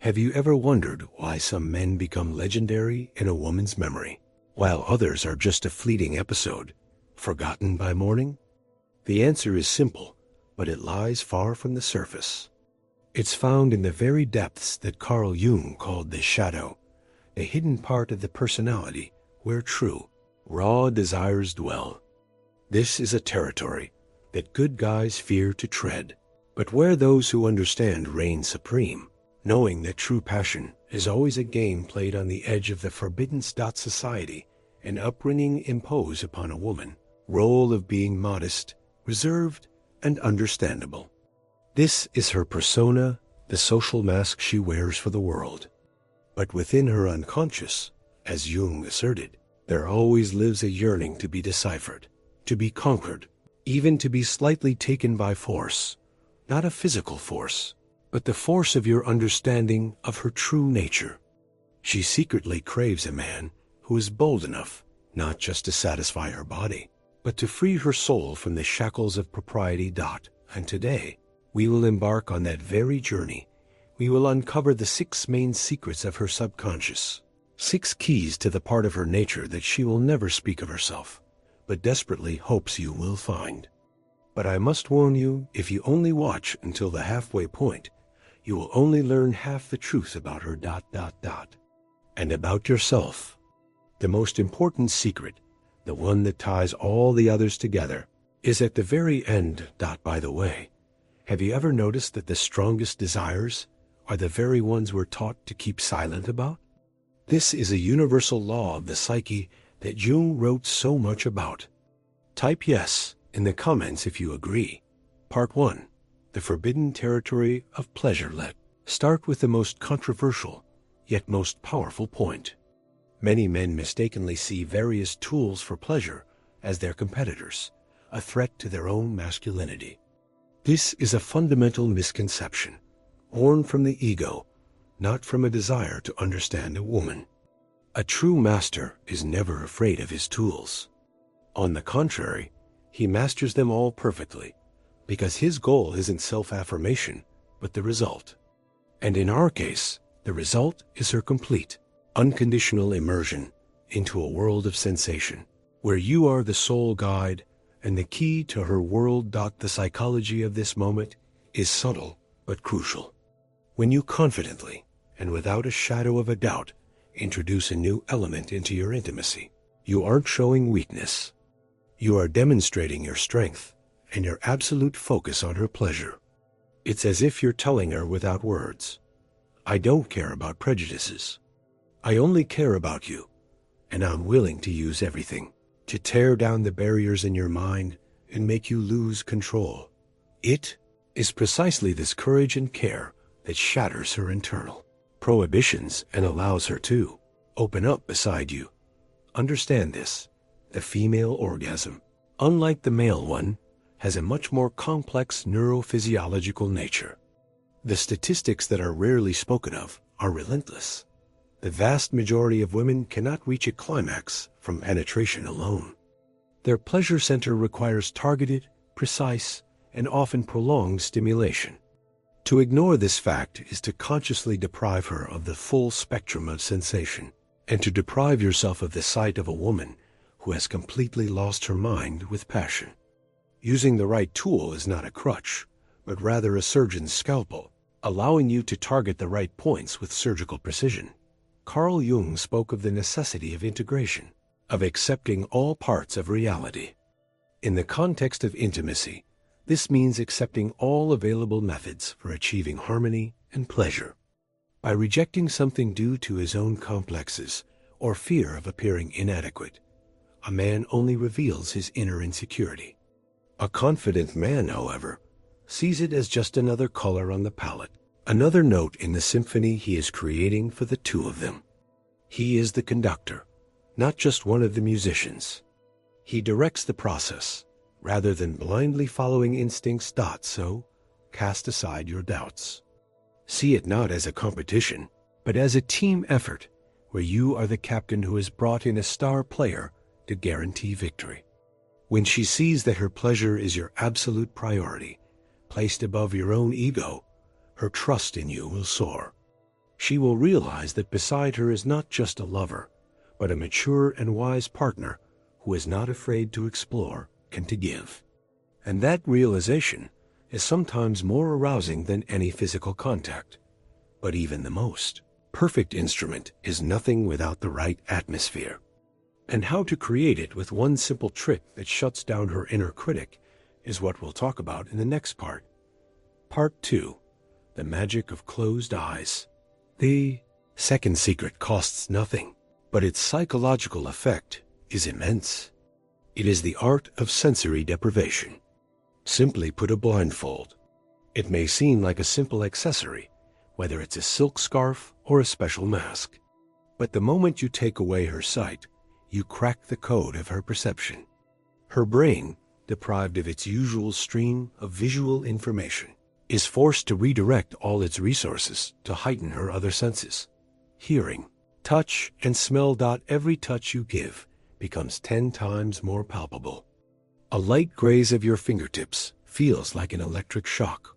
Have you ever wondered why some men become legendary in a woman's memory, while others are just a fleeting episode, forgotten by morning? The answer is simple, but it lies far from the surface. It's found in the very depths that Carl Jung called the shadow, a hidden part of the personality where true, raw desires dwell. This is a territory that good guys fear to tread, but where those who understand reign supreme, knowing that true passion is always a game played on the edge of the forbidden society and upbringing impose upon a woman, role of being modest, reserved, and understandable. This is her persona, the social mask she wears for the world. But within her unconscious, as Jung asserted, there always lives a yearning to be deciphered, to be conquered, even to be slightly taken by force, not a physical force, but the force of your understanding of her true nature. She secretly craves a man who is bold enough not just to satisfy her body, but to free her soul from the shackles of propriety. And today, we will embark on that very journey. We will uncover the 6 main secrets of her subconscious, 6 keys to the part of her nature that she will never speak of herself, but desperately hopes you will find. But I must warn you, if you only watch until the halfway point, you will only learn half the truth about her. And about yourself. The most important secret, the one that ties all the others together, is at the very end. By the way, have you ever noticed that the strongest desires are the very ones we're taught to keep silent about? This is a universal law of the psyche that Jung wrote so much about. Type yes in the comments if you agree. Part 1. The forbidden territory of pleasure. Let's start with the most controversial, yet most powerful point. Many men mistakenly see various tools for pleasure as their competitors, a threat to their own masculinity. This is a fundamental misconception, born from the ego, not from a desire to understand a woman. A true master is never afraid of his tools. On the contrary, he masters them all perfectly, because his goal isn't self-affirmation, but the result. And in our case, the result is her complete, unconditional immersion into a world of sensation, where you are the sole guide and the key to her world. The psychology of this moment is subtle but crucial. When you confidently, and without a shadow of a doubt, introduce a new element into your intimacy, you aren't showing weakness. You are demonstrating your strength and your absolute focus on her pleasure. It's as if you're telling her without words, I don't care about prejudices. I only care about you, and I'm willing to use everything to tear down the barriers in your mind and make you lose control. It is precisely this courage and care that shatters her internal prohibitions and allows her to open up beside you. Understand this, the female orgasm, unlike the male one, has a much more complex neurophysiological nature. The statistics that are rarely spoken of are relentless. The vast majority of women cannot reach a climax from penetration alone. Their pleasure center requires targeted, precise, and often prolonged stimulation. To ignore this fact is to consciously deprive her of the full spectrum of sensation, and to deprive yourself of the sight of a woman who has completely lost her mind with passion. Using the right tool is not a crutch, but rather a surgeon's scalpel, allowing you to target the right points with surgical precision. Carl Jung spoke of the necessity of integration, of accepting all parts of reality. In the context of intimacy, this means accepting all available methods for achieving harmony and pleasure. By rejecting something due to his own complexes or fear of appearing inadequate, a man only reveals his inner insecurity. A confident man, however, sees it as just another color on the palette, another note in the symphony he is creating for the two of them. He is the conductor, not just one of the musicians. He directs the process, rather than blindly following instincts. So, cast aside your doubts. See it not as a competition, but as a team effort, where you are the captain who has brought in a star player to guarantee victory. When she sees that her pleasure is your absolute priority, placed above your own ego, her trust in you will soar. She will realize that beside her is not just a lover, but a mature and wise partner who is not afraid to explore and to give. And that realization is sometimes more arousing than any physical contact. But even the most perfect instrument is nothing without the right atmosphere. And how to create it with one simple trick that shuts down her inner critic is what we'll talk about in the next part. Part 2. The Magic of Closed Eyes. The second secret costs nothing, but its psychological effect is immense. It is the art of sensory deprivation. Simply put a blindfold. It may seem like a simple accessory, whether it's a silk scarf or a special mask. But the moment you take away her sight, you crack the code of her perception. Her brain, deprived of its usual stream of visual information, is forced to redirect all its resources to heighten her other senses. Hearing, touch, and smell. Every touch you give becomes 10 times more palpable. A light graze of your fingertips feels like an electric shock.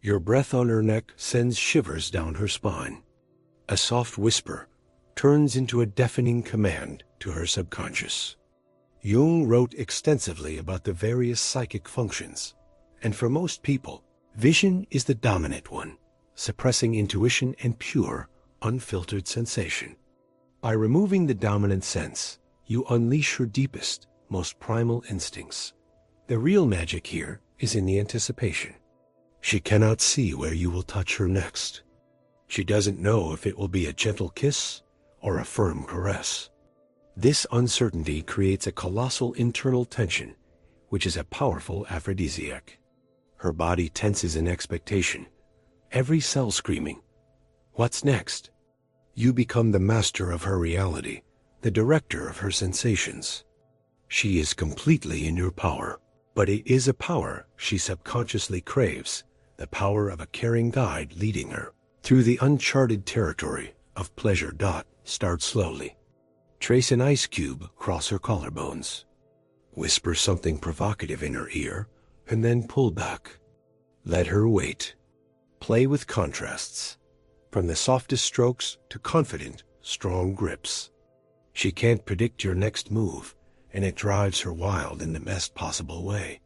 Your breath on her neck sends shivers down her spine. A soft whisper turns into a deafening command to her subconscious. Jung wrote extensively about the various psychic functions, and for most people, vision is the dominant one, suppressing intuition and pure, unfiltered sensation. By removing the dominant sense, you unleash her deepest, most primal instincts. The real magic here is in the anticipation. She cannot see where you will touch her next. She doesn't know if it will be a gentle kiss or a firm caress. This uncertainty creates a colossal internal tension, which is a powerful aphrodisiac. Her body tenses in expectation, every cell screaming, "What's next?" You become the master of her reality, the director of her sensations. She is completely in your power, but it is a power she subconsciously craves, the power of a caring guide leading her through the uncharted territory of pleasure. Start slowly. Trace an ice cube across her collarbones. Whisper something provocative in her ear, and then pull back. Let her wait. Play with contrasts, from the softest strokes to confident, strong grips. She can't predict your next move, and it drives her wild in the best possible way.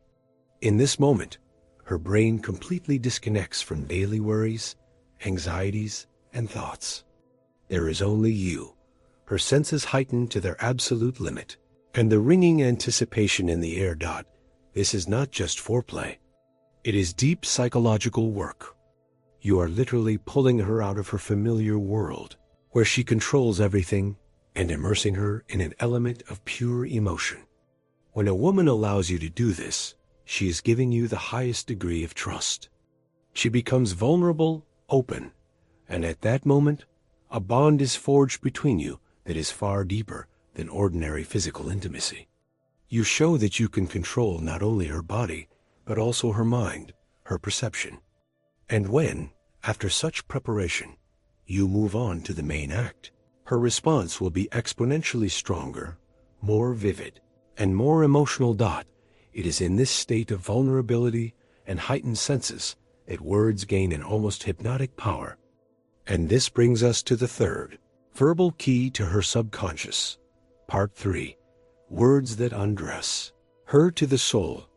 In this moment, her brain completely disconnects from daily worries, anxieties, and thoughts. There is only you, her senses heightened to their absolute limit, and the ringing anticipation in the air. This is not just foreplay. It is deep psychological work. You are literally pulling her out of her familiar world, where she controls everything, and immersing her in an element of pure emotion. When a woman allows you to do this, she is giving you the highest degree of trust. She becomes vulnerable, open, and at that moment, a bond is forged between you that is far deeper than ordinary physical intimacy. You show that you can control not only her body, but also her mind, her perception. And when, after such preparation, you move on to the main act, her response will be exponentially stronger, more vivid, and more emotional. It is in this state of vulnerability and heightened senses that words gain an almost hypnotic power. And this brings us to the third, verbal key to her subconscious. Part 3. Words that undress her to the soul.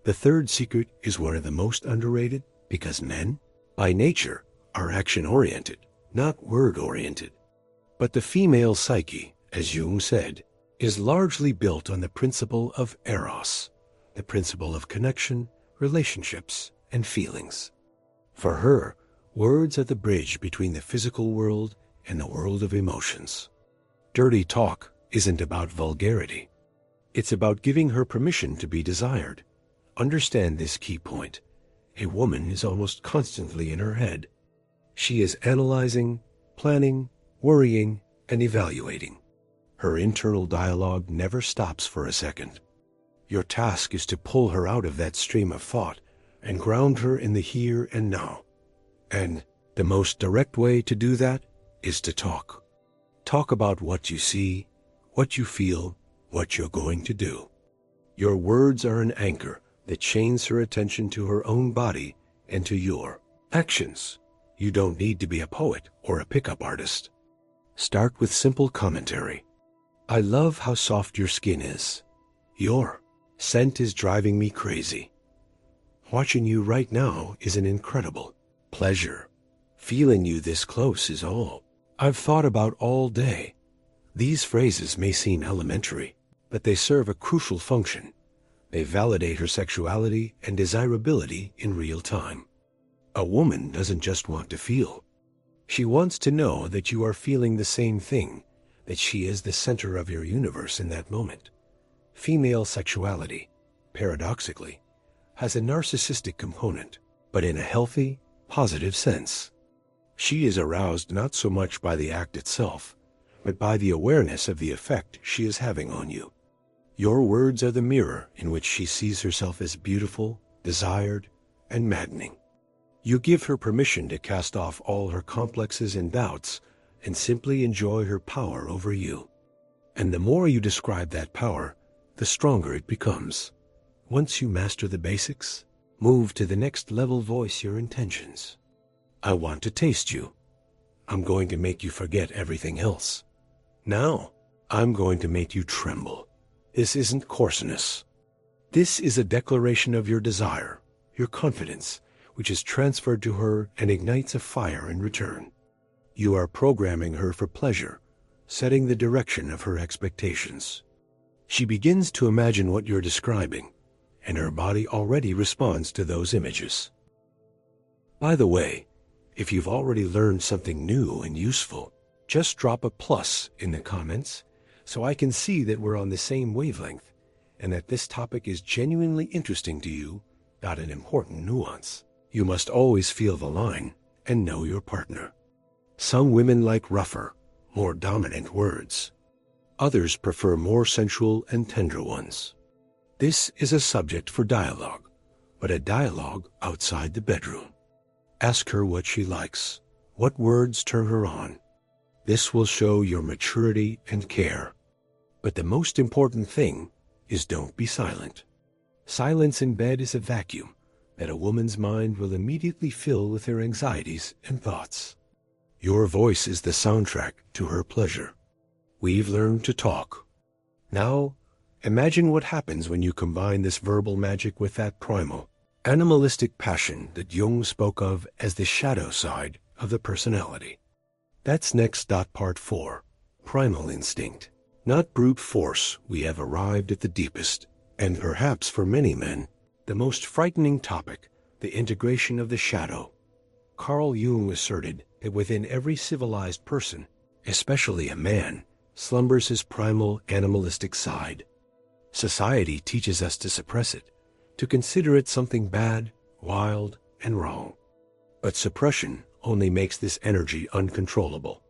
The third secret is one of the most underrated because men, by nature, are action-oriented, not word-oriented. But the female psyche, as Jung said, is largely built on the principle of eros, the principle of connection, relationships, and feelings. For her, words are the bridge between the physical world and the world of emotions. Dirty talk isn't about vulgarity. It's about giving her permission to be desired. Understand this key point. A woman is almost constantly in her head. She is analyzing, planning, worrying, and evaluating. Her internal dialogue never stops for a second. Your task is to pull her out of that stream of thought and ground her in the here and now. And the most direct way to do that is to talk. Talk about what you see, what you feel, what you're going to do. Your words are an anchor that chains her attention to her own body and to your actions. You don't need to be a poet or a pickup artist. Start with simple commentary. I love how soft your skin is. Your scent is driving me crazy. Watching you right now is an incredible pleasure. Feeling you this close is all I've thought about all day. These phrases may seem elementary, but they serve a crucial function. They validate her sexuality and desirability in real time. A woman doesn't just want to feel. She wants to know that you are feeling the same thing, that she is the center of your universe in that moment. Female sexuality, paradoxically, has a narcissistic component, but in a healthy, positive sense. She is aroused not so much by the act itself, but by the awareness of the effect she is having on you. Your words are the mirror in which she sees herself as beautiful, desired, and maddening. You give her permission to cast off all her complexes and doubts and simply enjoy her power over you. And the more you describe that power, the stronger it becomes. Once you master the basics, move to the next level. Voice your intentions. I want to taste you. I'm going to make you forget everything else. Now, I'm going to make you tremble. This isn't coarseness. This is a declaration of your desire, your confidence, which is transferred to her and ignites a fire in return. You are programming her for pleasure, setting the direction of her expectations. She begins to imagine what you're describing, and her body already responds to those images. By the way, if you've already learned something new and useful, just drop a plus in the comments so I can see that we're on the same wavelength and that this topic is genuinely interesting to you. Got an important nuance. You must always feel the line and know your partner. Some women like rougher, more dominant words. Others prefer more sensual and tender ones. This is a subject for dialogue, but a dialogue outside the bedroom. Ask her what she likes, what words turn her on. This will show your maturity and care. But the most important thing is don't be silent. Silence in bed is a vacuum that a woman's mind will immediately fill with her anxieties and thoughts. Your voice is the soundtrack to her pleasure. We've learned to talk. Now, imagine what happens when you combine this verbal magic with that primal, animalistic passion that Jung spoke of as the shadow side of the personality. That's next. Part 4. Primal instinct. Not brute force. We have arrived at the deepest, and perhaps for many men, the most frightening topic, the integration of the shadow. Carl Jung asserted that within every civilized person, especially a man, slumbers his primal animalistic side. Society teaches us to suppress it, to consider it something bad, wild, and wrong. But suppression only makes this energy uncontrollable.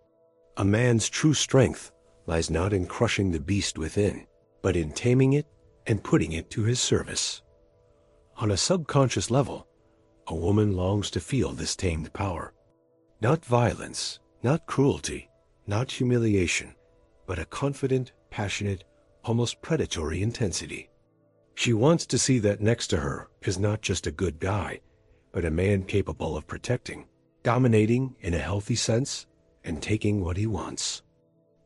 A man's true strength lies not in crushing the beast within, but in taming it and putting it to his service. On a subconscious level, a woman longs to feel this tamed power. Not violence, not cruelty, not humiliation, but a confident, passionate, almost predatory intensity. She wants to see that next to her is not just a good guy, but a man capable of protecting, dominating in a healthy sense, and taking what he wants.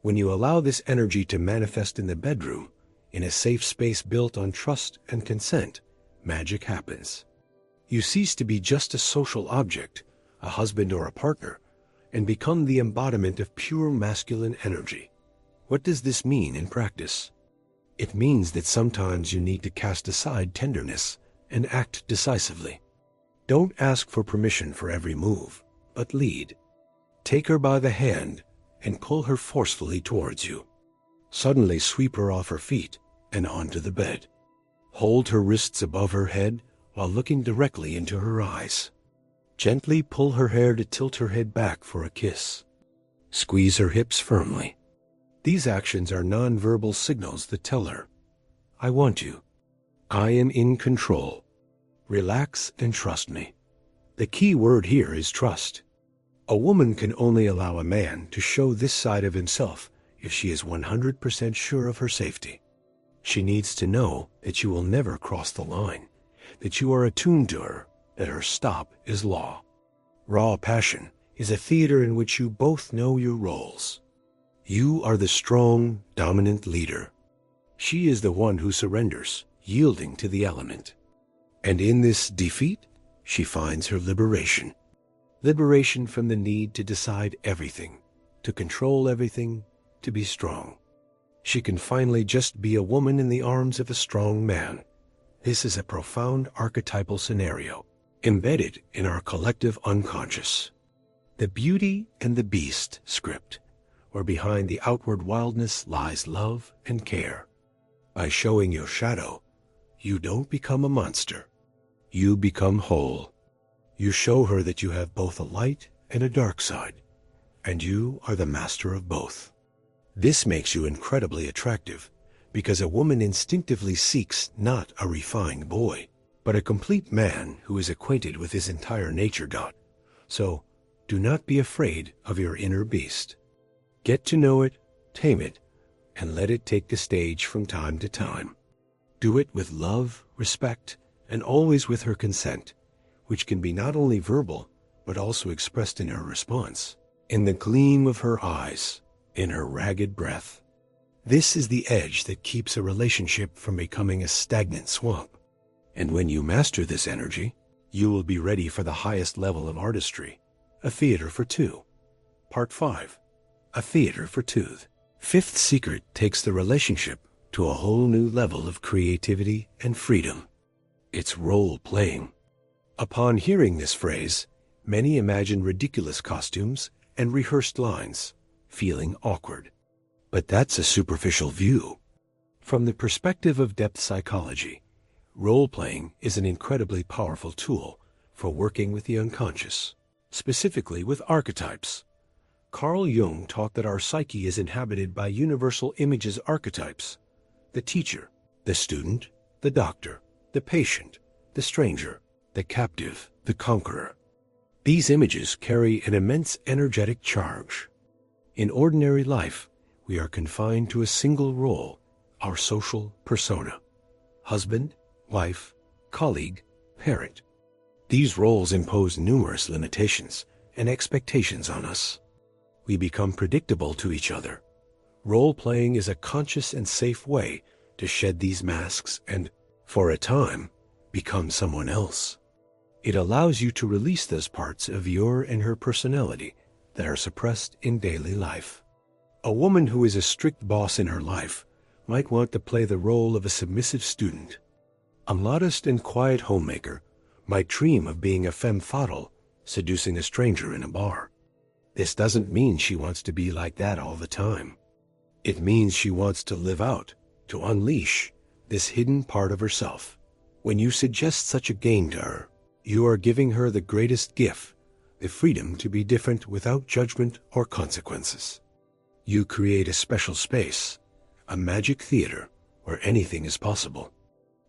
When you allow this energy to manifest in the bedroom, in a safe space built on trust and consent, magic happens. You cease to be just a social object, a husband or a partner, and become the embodiment of pure masculine energy. What does this mean in practice? It means that sometimes you need to cast aside tenderness and act decisively. Don't ask for permission for every move, but lead. Take her by the hand and pull her forcefully towards you. Suddenly sweep her off her feet and onto the bed. Hold her wrists above her head while looking directly into her eyes. Gently pull her hair to tilt her head back for a kiss. Squeeze her hips firmly. These actions are nonverbal signals that tell her, I want you. I am in control. Relax and trust me. The key word here is trust. A woman can only allow a man to show this side of himself if she is 100% sure of her safety. She needs to know that you will never cross the line, that you are attuned to her, that her stop is law. Raw passion is a theater in which you both know your roles. You are the strong, dominant leader. She is the one who surrenders, yielding to the element. And in this defeat, she finds her liberation. Liberation from the need to decide everything, to control everything, to be strong. She can finally just be a woman in the arms of a strong man. This is a profound archetypal scenario, embedded in our collective unconscious. The Beauty and the Beast script, where behind the outward wildness lies love and care. By showing your shadow, you don't become a monster. You become whole. You show her that you have both a light and a dark side, and you are the master of both. This makes you incredibly attractive, because a woman instinctively seeks not a refined boy, but a complete man who is acquainted with his entire nature. So, do not be afraid of your inner beast. Get to know it, tame it, and let it take the stage from time to time. Do it with love, respect, and always with her consent, which can be not only verbal, but also expressed in her response, in the gleam of her eyes, in her ragged breath. This is the edge that keeps a relationship from becoming a stagnant swamp. And when you master this energy, you will be ready for the highest level of artistry, a theater for two. Part 5. A theater for two. Fifth secret takes the relationship to a whole new level of creativity and freedom. It's role-playing. Upon hearing this phrase, many imagine ridiculous costumes and rehearsed lines, feeling awkward. But that's a superficial view. From the perspective of depth psychology, role-playing is an incredibly powerful tool for working with the unconscious, specifically with archetypes. Carl Jung taught that our psyche is inhabited by universal images archetypes: the teacher, the student, the doctor, the patient, the stranger, the captive, the conqueror. These images carry an immense energetic charge. In ordinary life, we are confined to a single role, our social persona: husband, wife, colleague, parent. These roles impose numerous limitations and expectations on us. We become predictable to each other. Role-playing is a conscious and safe way to shed these masks and, for a time, become someone else. It allows you to release those parts of your and her personality that are suppressed in daily life. A woman who is a strict boss in her life might want to play the role of a submissive student. A modest and quiet homemaker might dream of being a femme fatale, seducing a stranger in a bar. This doesn't mean she wants to be like that all the time. It means she wants to live out, to unleash this hidden part of herself. When you suggest such a game to her, you are giving her the greatest gift, the freedom to be different without judgment or consequences. You create a special space, a magic theater where anything is possible.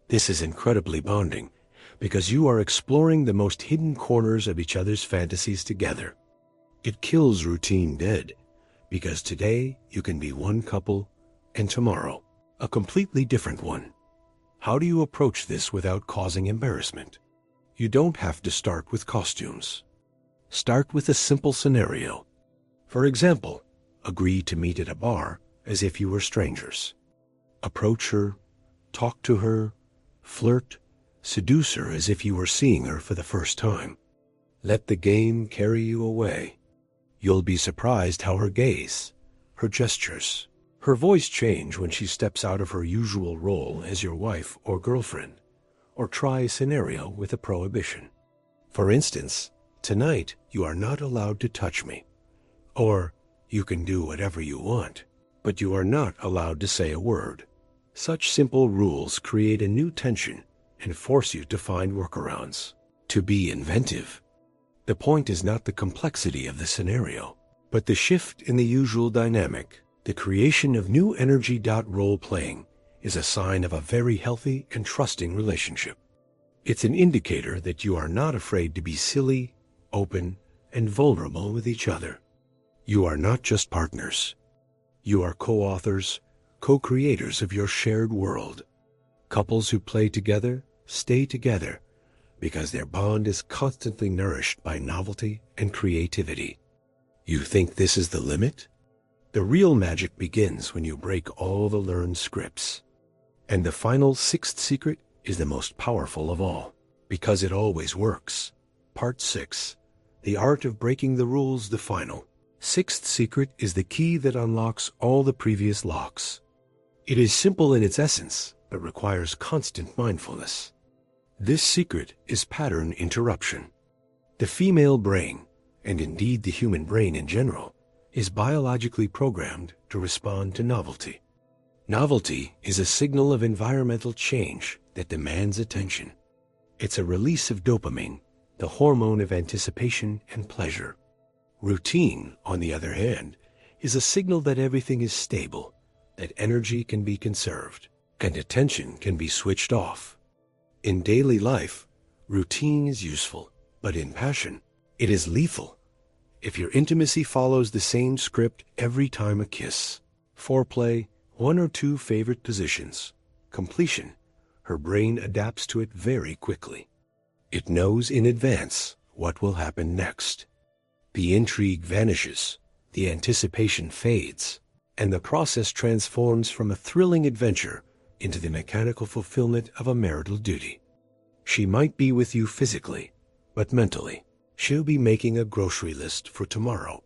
This is incredibly bonding because you are exploring the most hidden corners of each other's fantasies together. It kills routine dead, because today you can be one couple and tomorrow a completely different one. How do you approach this without causing embarrassment? You don't have to start with costumes. Start with a simple scenario. For example, agree to meet at a bar as if you were strangers. Approach her, talk to her, flirt, seduce her as if you were seeing her for the first time. Let the game carry you away. You'll be surprised how her gaze, her gestures, her voice change when she steps out of her usual role as your wife or girlfriend, or try a scenario with a prohibition. For instance, tonight you are not allowed to touch me. Or, you can do whatever you want, but you are not allowed to say a word. Such simple rules create a new tension and force you to find workarounds, to be inventive. The point is not the complexity of the scenario, but the shift in the usual dynamic. The creation of new energy. Role-playing is a sign of a very healthy and trusting relationship. It's an indicator that you are not afraid to be silly, open, and vulnerable with each other. You are not just partners. You are co-authors, co-creators of your shared world. Couples who play together, stay together, because their bond is constantly nourished by novelty and creativity. You think this is the limit? The real magic begins when you break all the learned scripts. And the final sixth secret is the most powerful of all, because it always works. Part 6. The art of breaking the rules, the final. Sixth secret is the key that unlocks all the previous locks. It is simple in its essence, but requires constant mindfulness. This secret is pattern interruption. The female brain, and indeed the human brain in general, is biologically programmed to respond to novelty. Novelty is a signal of environmental change that demands attention. It's a release of dopamine, the hormone of anticipation and pleasure. Routine, on the other hand, is a signal that everything is stable, that energy can be conserved, and attention can be switched off. In daily life, routine is useful, but in passion, it is lethal. If your intimacy follows the same script every time a kiss, foreplay, one or two favorite positions, completion, her brain adapts to it very quickly. It knows in advance what will happen next. The intrigue vanishes, the anticipation fades, and the process transforms from a thrilling adventure into the mechanical fulfillment of a marital duty. She might be with you physically, but mentally, she'll be making a grocery list for tomorrow.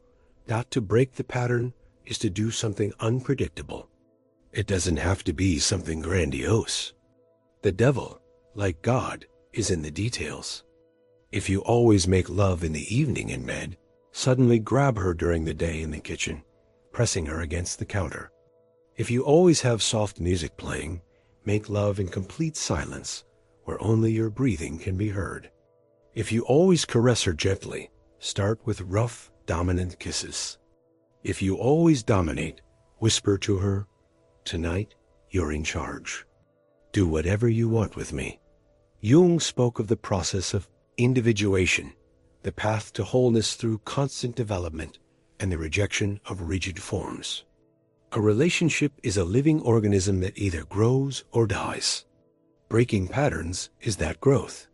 Not to break the pattern is to do something unpredictable. It doesn't have to be something grandiose. The devil, like God, is in the details. If you always make love in the evening in bed, suddenly grab her during the day in the kitchen, pressing her against the counter. If you always have soft music playing, make love in complete silence, where only your breathing can be heard. If you always caress her gently, start with rough, dominant kisses. If you always dominate, whisper to her, "Tonight, you're in charge. Do whatever you want with me." Jung spoke of the process of individuation, the path to wholeness through constant development and the rejection of rigid forms. A relationship is a living organism that either grows or dies. Breaking patterns is that growth.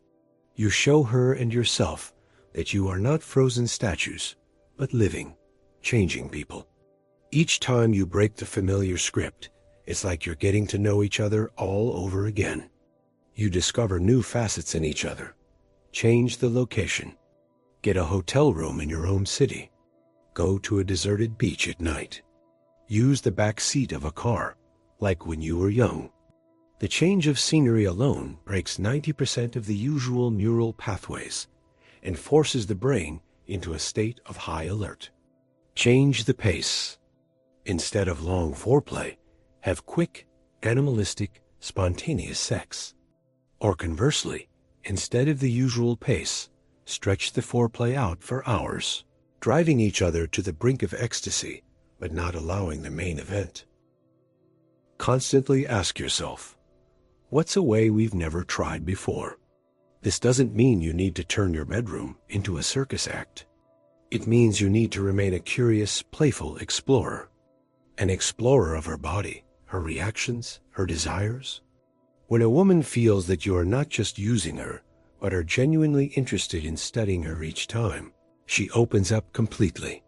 You show her and yourself that you are not frozen statues, but living, changing people. Each time you break the familiar script, it's like you're getting to know each other all over again. You discover new facets in each other. Change the location. Get a hotel room in your own city. Go to a deserted beach at night. Use the back seat of a car, like when you were young. The change of scenery alone breaks 90% of the usual neural pathways and forces the brain into a state of high alert. Change the pace. Instead of long foreplay, have quick, animalistic, spontaneous sex. Or conversely, instead of the usual pace, stretch the foreplay out for hours, driving each other to the brink of ecstasy, but not allowing the main event. Constantly ask yourself, what's a way we've never tried before? This doesn't mean you need to turn your bedroom into a circus act. It means you need to remain a curious, playful explorer. An explorer of her body, her reactions, her desires. When a woman feels that you are not just using her, but are genuinely interested in studying her each time, she opens up completely.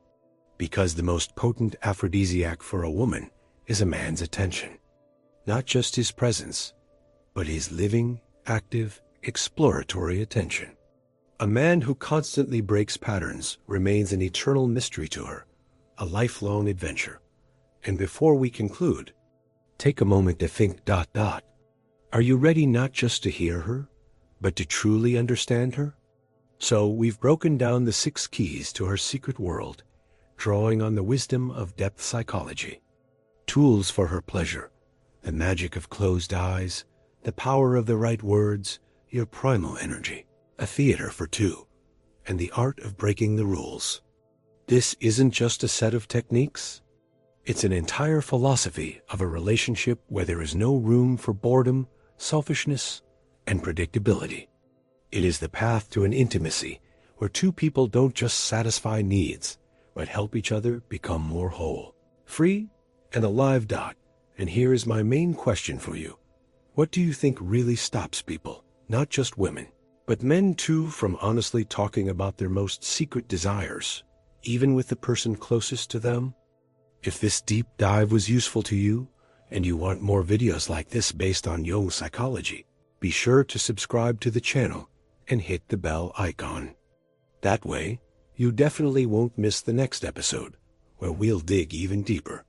Because the most potent aphrodisiac for a woman is a man's attention. Not just his presence, but his living, active, exploratory attention. A man who constantly breaks patterns remains an eternal mystery to her, a lifelong adventure. And before we conclude, take a moment to think ... Are you ready not just to hear her, but to truly understand her? So we've broken down the 6 keys to her secret world, drawing on the wisdom of depth psychology. Tools for her pleasure, the magic of closed eyes, the power of the right words, your primal energy, a theater for two, and the art of breaking the rules. This isn't just a set of techniques. It's an entire philosophy of a relationship where there is no room for boredom, selfishness, and predictability. It is the path to an intimacy where two people don't just satisfy needs, but help each other become more whole, free, and alive. And here is my main question for you. What do you think really stops people, not just women, but men too, from honestly talking about their most secret desires, even with the person closest to them. If this deep dive was useful to you, and you want more videos like this based on Jung psychology, be sure to subscribe to the channel and hit the bell icon. That way, you definitely won't miss the next episode, where we'll dig even deeper